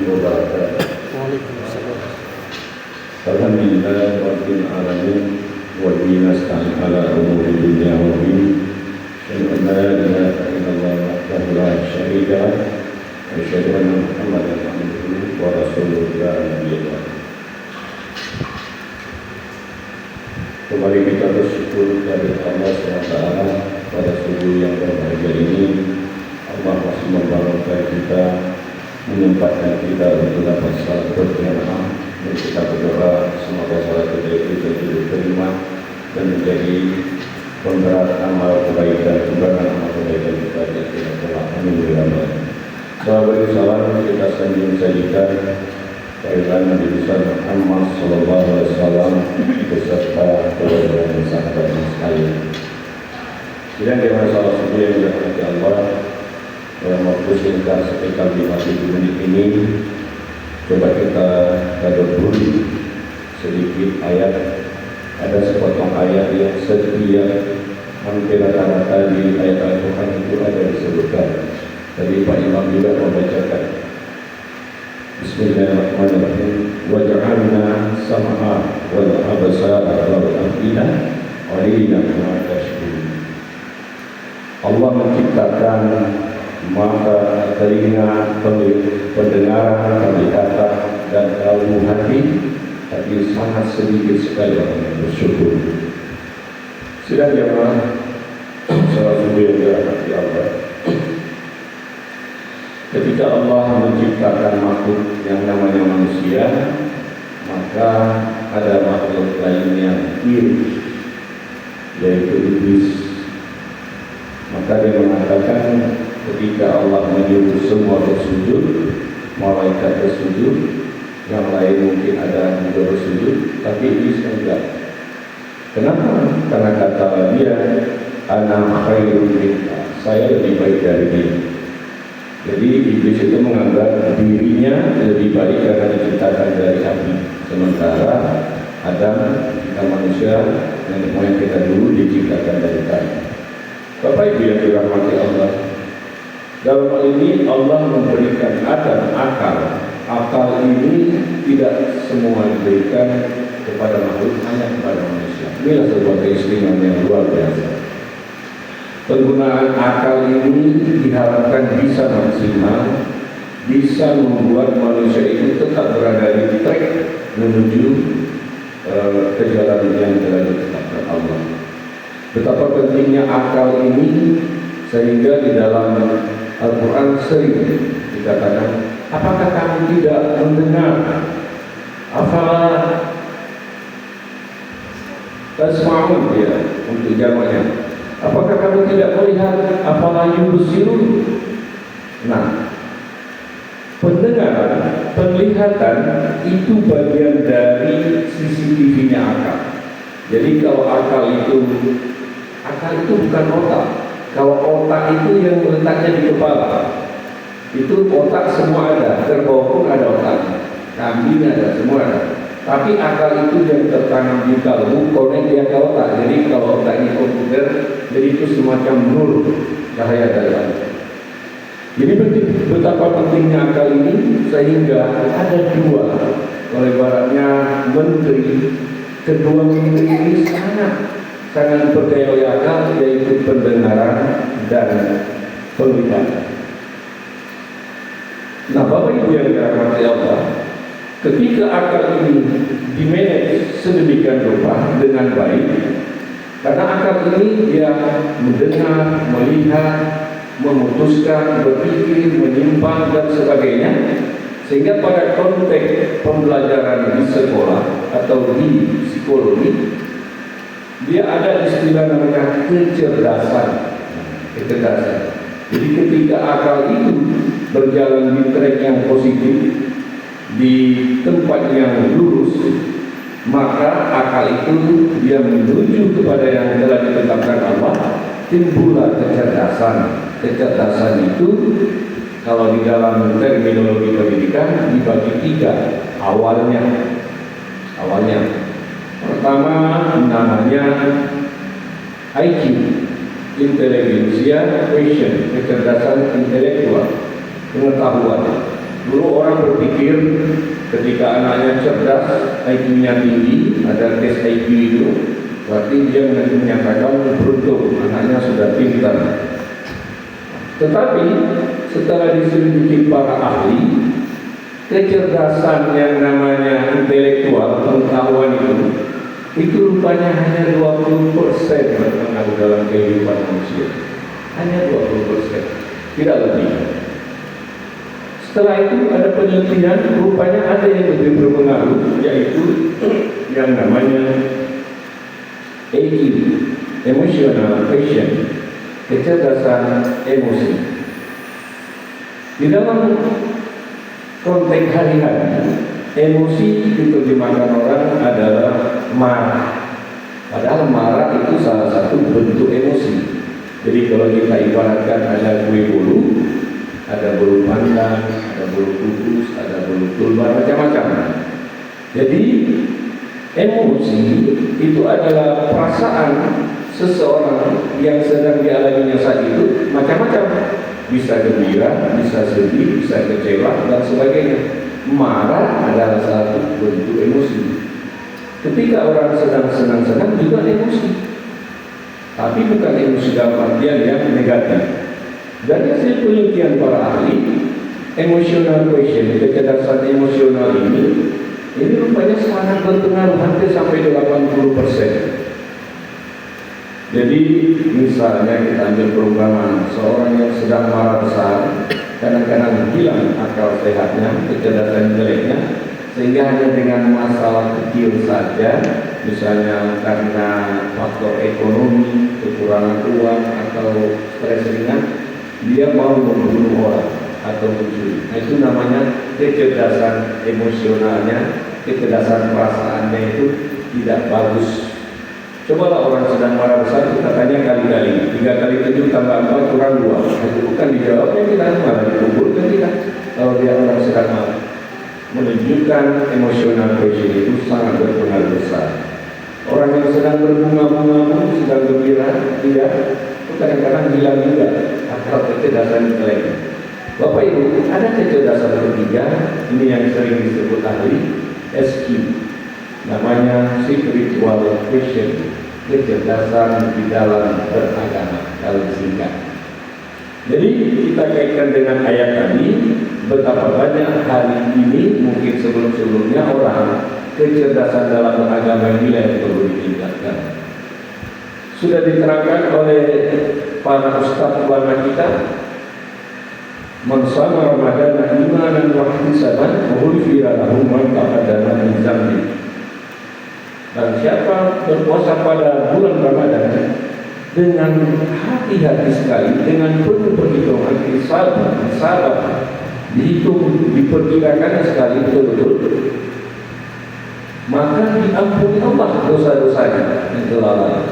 wabarakatuh. Waalaikumsalam. Alhamdulillah rabbil alamin wa bihi nasta'in ala umuri dunya wa din. Asyhadu an la ilaha illallah wahdahu la syarika lah wa asyhadu anna Muhammadan abduhu wa rasuluhu la nabiyya ba'dahu. Kembali kita bersyukur dari Allah SWT pada subuh yang berbahagia ini. Allah masih membangunkan kita, menyempatkan kita untuk dapat salat berjamaah, dan kita berdoa semoga salat kita itu diterima dan menjadi pemberat amal kebaikan, timbangan amal kebaikan kita di akhirat kelak. Amin ya rabbal alamin. Sahabat salam kita sanjung sajikan kehadiran Nabi besar Muhammad sallallahu alaihi wasallam beserta keluarga dan sahabat sekalian. Kemudian di masalah subuh yang dirahmati Allah, dalam waktu singkat sekitar 50 menit ini, coba kita tadabbur sedikit ayat. Ada sepotong ayat yang setiap hampir rata-rata di ayat Al-Quran itu ada disebutkan. Tadi Pak Imam juga membacakan. Bismillahirrahmanirrahim. Waj'alna sam'a wal absara wal af'idah qalilan ma tashkurun. Allah menciptakan mata, telinga, pendengaran, penglihatan dan kalbu hati, tapi sangat sedikit sekali orang yang bersyukur. Sudah jemaah salat subuh yang dirahmati Allah. Ketika Allah menciptakan makhluk yang namanya manusia, maka ada makhluk lain yang iri, yaitu iblis. Maka dia mengatakan ketika Allah menyuruh semua bersujud, malaikat bersujud, yang lain mungkin ada juga bersujud, tapi iblis enggak. Kenapa? Karena kata dia, ana khairun minka, saya lebih baik dari dia. Jadi iblis itu menganggap dirinya lebih baik karena diciptakan dari api. Sementara Adam, kita manusia, nenek moyang kita dulu diciptakan dari tanah. Bapak Ibu yang dirahmati Allah, dalam hal ini Allah memberikan Adam akal. Akal ini tidak semua diberikan kepada makhluk, hanya kepada manusia. Inilah sebuah keistimewaan yang luar biasa. Penggunaan akal ini diharapkan bisa maksimal, bisa membuat manusia itu tetap berada di track menuju ke jalan yang telah ditetapkan Allah. Betapa pentingnya akal ini sehingga di dalam Al-Quran sering dikatakan, apakah kamu tidak mendengar? Afala tasma'un, ya, untuk jamaknya. Apakah kamu tidak melihat? Afala yubsirun. Nah, pendengaran, penglihatan itu bagian dari CCTV-nya akal. Jadi kalau akal itu bukan otak. Kalau otak itu yang letaknya di kepala, itu otak semua ada, kerbau pun ada otaknya, kambing ada, semua ada. Tapi akal itu yang tertanam di kalbu, konek dia ke otak. Jadi kalau otaknya komputer, jadi itu semacam nur cahaya dari Allah. Jadi betapa pentingnya akal ini sehingga ada dua, kalau ibaratnya menteri, kedua menteri ini sangat berdaya oleh akal, yaitu pendengaran dan penglihatan. Nah, Bapak Ibu yang dirahmati Allah, ketika akal ini dimanage sedemikian rupa dengan baik, karena akal ini dia mendengar, melihat, memutuskan, berpikir, menyimpang dan sebagainya, sehingga pada konteks pembelajaran di sekolah atau di psikologi, dia ada istilah namanya kecerdasan. Jadi ketika akal itu berjalan di track yang positif, di tempat yang lurus, maka akal itu dia menuju kepada yang telah ditetapkan Allah, timbullah kecerdasan. Kecerdasan itu kalau di dalam terminologi pendidikan dibagi tiga. Awalnya pertama namanya IQ, intelligentsia quotient, kecerdasan intelektual, pengetahuan. Dulu orang berpikir ketika anaknya cerdas, IQ-nya tinggi, ada tes IQ itu, berarti dia menyatakan beruntung, anaknya sudah pintar. Tetapi setelah diselidiki para ahli, kecerdasan yang namanya intelektual, pengetahuan itu rupanya hanya 20% berpengaruh dalam kehidupan manusia. Hanya 20%, tidak lebih. Setelah itu ada penelitian, rupanya ada yang lebih berpengaruh, yaitu yang namanya EQ, Emotional Quotient, kecerdasan emosi. Di dalam konteks hari-hari, emosi diterjemahkan orang adalah marah. Padahal marah itu salah satu bentuk emosi. Jadi kalau kita ibaratkan ada kue bolu, ada bolu pandan, ada bolu kukus, ada bolu tulbar, macam-macam. Jadi emosi itu adalah perasaan seseorang yang sedang dialaminya saat itu, macam-macam. Bisa gembira, bisa sedih, bisa kecewa, dan sebagainya. Marah adalah satu bentuk emosi. Ketika orang sedang senang-senang juga emosi, tapi bukan emosi dalam artian yang negatif. Dari hasil penelitian para ahli, emotional quotient, kecerdasan emosional ini rupanya sangat berpengaruh, hampir sampai 80%. Jadi misalnya kita ambil perumpamaan seorang yang sedang marah besar, kadang-kadang hilang akal sehatnya, kecerdasan inteleknya, sehingga hanya dengan masalah kecil saja, misalnya karena faktor ekonomi, kekurangan uang atau stres ringan, dia mau membunuh orang atau mencuri. Nah, itu namanya kecerdasan emosionalnya, kecerdasan perasaannya itu tidak bagus. Cobalah orang sedang marah besar, kita tanya kali-kali, 3 kali 7 tambah 4 kurang 2. Itu bukan dijawabnya, kita malah dikumpulkan kita. Kalau dia orang sedang marah, menunjukkan emosional quotient itu sangat berpengaruh besar. Orang yang sedang berbunga-bunga pun sedang gembira, dia kadang-kadang hilang juga akal kecerdasan inteleknya. Bapak Ibu, ada kecerdasan ketiga, ini yang sering disebut ahli, SQ, namanya spiritual quotient, kecerdasan di dalam beragama, kalau disingkat. Jadi kita kaitkan dengan ayat tadi, betapa banyak hari ini, mungkin sebelum-sebelumnya orang kecerdasan dalam beragama ini yang perlu ditingkatkan. Sudah diterangkan oleh para ustaz ulama kita, man shama ramadhana imanan wa ihtisaban ghufira lahu ma taqaddama min dzambi. Dan siapa berpuasa pada bulan Ramadan dengan hati-hati sekali, dengan penuh perhitungan, sabar, dihitung, diperkirakan sekali betul-betul, maka diampuni Allah dosa-dosanya yang telah lalu.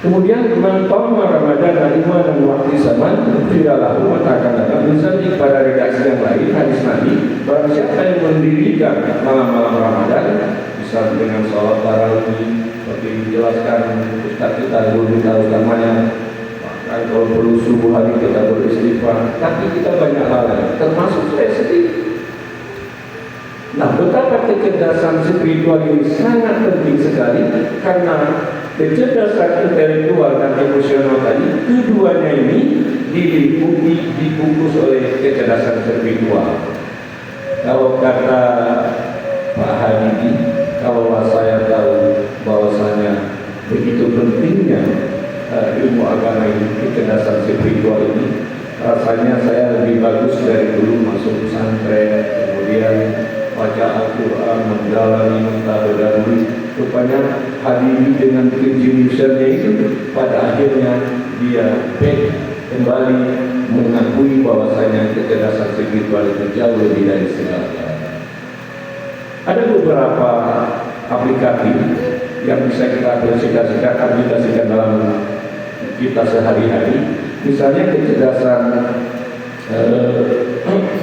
Kemudian man qama Ramadan imanan wa ihtisaban ghufira lahu ma taqaddama min dzambi. Pada redaksi yang lain hadis Nabi, barang siapa yang mendirikan malam-malam Ramadan bisa dengan sholat tarawih, seperti dijelaskan Ustaz kita dulu tahu namanya, bahkan kalau perlu subuh hari kita beristighfar, tapi kita banyak lalai, termasuk saya sendiri. Nah, betapa kecerdasan spiritual ini sangat penting sekali, karena kecerdasan intelektual dan emosional tadi, keduanya ini dibungkus oleh kecerdasan spiritual. Kalau kata Pak Habibie, kalau saya tahu bahwasanya begitu pentingnya ilmu agama ini, kecerdasan spiritual ini, rasanya saya lebih bagus dari dulu masuk pesantren, kemudian baca Al-Quran, mendalami, mentadaburi. Rupanya Habibie dengan kejujurannya itu pada akhirnya dia kembali mengakui bahwasanya kecerdasan spiritual itu jauh lebih dari segala-galanya. Ada beberapa aplikasi yang bisa kita aplikasikan dalam kita sehari-hari. Misalnya kecerdasan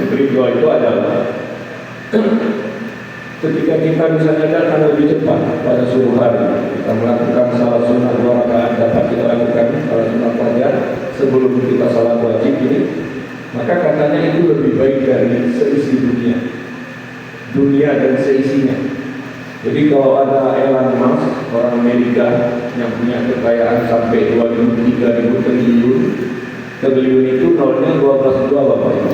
spiritual itu adalah ketika kita misalnya datang lebih cepat pada subuh hari, kita melakukan salat sunnah 2 rakaat, dapat kita lakukan salat sunnah fajar sebelum kita salat wajib ini. maka katanya itu lebih baik dari seisi dunia dan seisinya. Jadi kalau ada Elon Musk, orang Amerika yang punya kekayaan sampai 2.000-3.000 triliun itu nolnya 12 Bapak Ibu.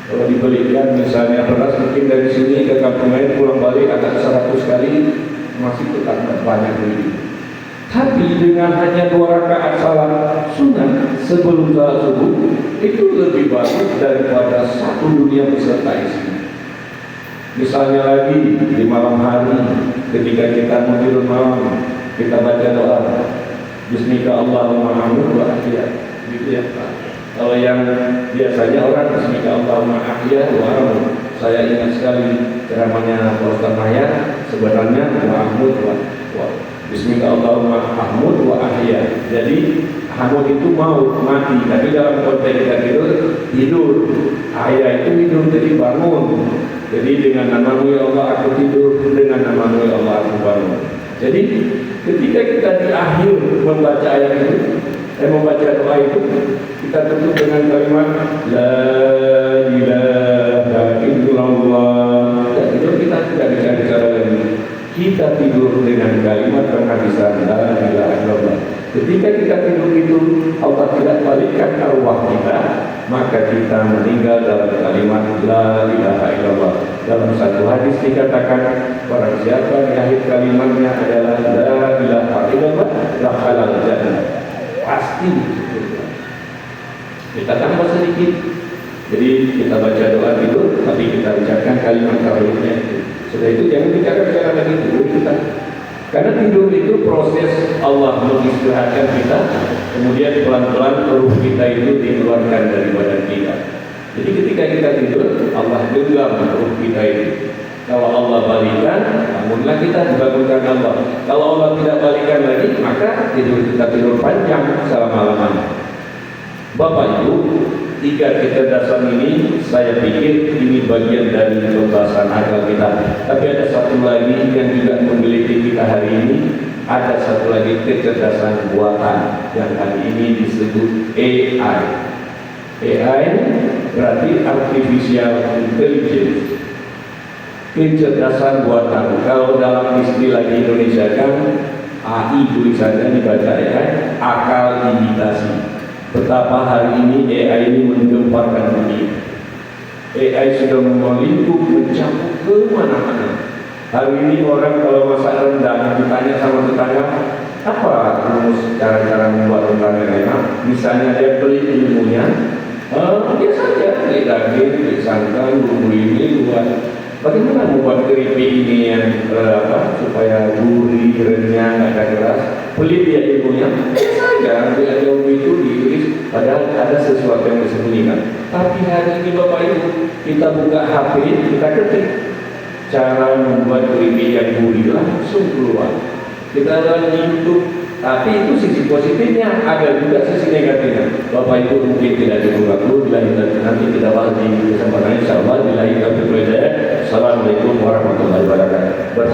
Kalau dibelikan misalnya beras mungkin dari sini ke kampung lain pulang balik agak 100 kali masih tetap banyak duit. Tapi dengan hanya 2 rakaat salat sunat sebelum salat subuh itu lebih bagus daripada satu dunia beserta isinya. Misalnya lagi di malam hari ketika kita mau tidur malam kita baca doa Bismika Allahumma hamdu wa ahyaya, gitu ya Pak. Kalau yang biasanya orang Bismika Allahumma ahyaya wa hamdu, saya ingat sekali ceramahnya Pak Ustaz Maya, sebenarnya Mahmud wa Bismika Allahumma hamd wa ahya. Jadi hamd itu mau mati, tapi dalam konteks kita tidur. Ahya itu hidup, jadi bangun. Jadi dengan namamu ya Allah aku tidur, dengan namamu ya Allah aku bangun. Jadi ketika kita di akhir membaca ayat itu, membaca doa itu, kita tutup dengan kalimat La ilaha illallah. Dan itu kita tidak bisa bicara lagi. Kita tidur dengan kalimat penghabisan La ilaha illallah. Ketika kita tidur itu Allah tidak balikkan arwah kita, maka kita meninggal dalam kalimat La ilaha illallah. Dalam satu hadis dikatakan barang siapa di akhir kalimatnya adalah La ilaha illallah dakhalal jannah, pasti kita tambah sedikit. Jadi kita baca doa tidur, tapi kita ucapkan kalimat tauhidnya itu. Setelah itu jangan bicara lagi tidur kita. Karena tidur itu proses Allah mengistirahatkan kita, kemudian pelan-pelan ruh kita itu dikeluarkan dari badan kita. Jadi ketika kita tidur, Allah genggam ruh kita itu. Kalau Allah balikan, bangunlah kita, dibangunkan Allah. Kalau Allah tidak balikan lagi, maka kita tidur panjang selama-lamanya. Bapak Ibu, 3 kecerdasan ini saya pikir ini bagian dari pembahasan agama kita. Tapi ada satu lagi yang juga menggelitik kita hari ini. Ada satu lagi kecerdasan buatan yang hari ini disebut AI. AI berarti Artificial Intelligence, kecerdasan buatan. Kalau dalam istilah di Indonesia kan AI tulisannya dibaca AI, akal imitasi. Betapa hari ini AI ini menggemparkan dunia. AI sudah melingkup mencakup kemana-mana. Hari ini orang kalau masak rendang ditanya sama tetangga, apa rumus cara-cara membuat rendang yang enak? Misalnya dia beli ilmunya, dia saja beli daging, beli santan, bumbu ini buat bagaimana membuat keripik ini yang supaya gurih, renyah, nggak ada keras. Beli dia ilmunya, saja dia ilmu itu diiris, padahal ada sesuatu yang disembunyikan. Tapi hari ini Bapak Ibu, kita buka HP, kita ketik cara membuat keripik yang gurih, langsung keluar. Kita dalam YouTube, tapi itu sisi positifnya, ada juga sisi negatifnya. Bapak Ibu mungkin tidak cukup waktu, nanti kita bahas di kesempatan insya Allah. Assalamualaikum warahmatullahi wabarakatuh.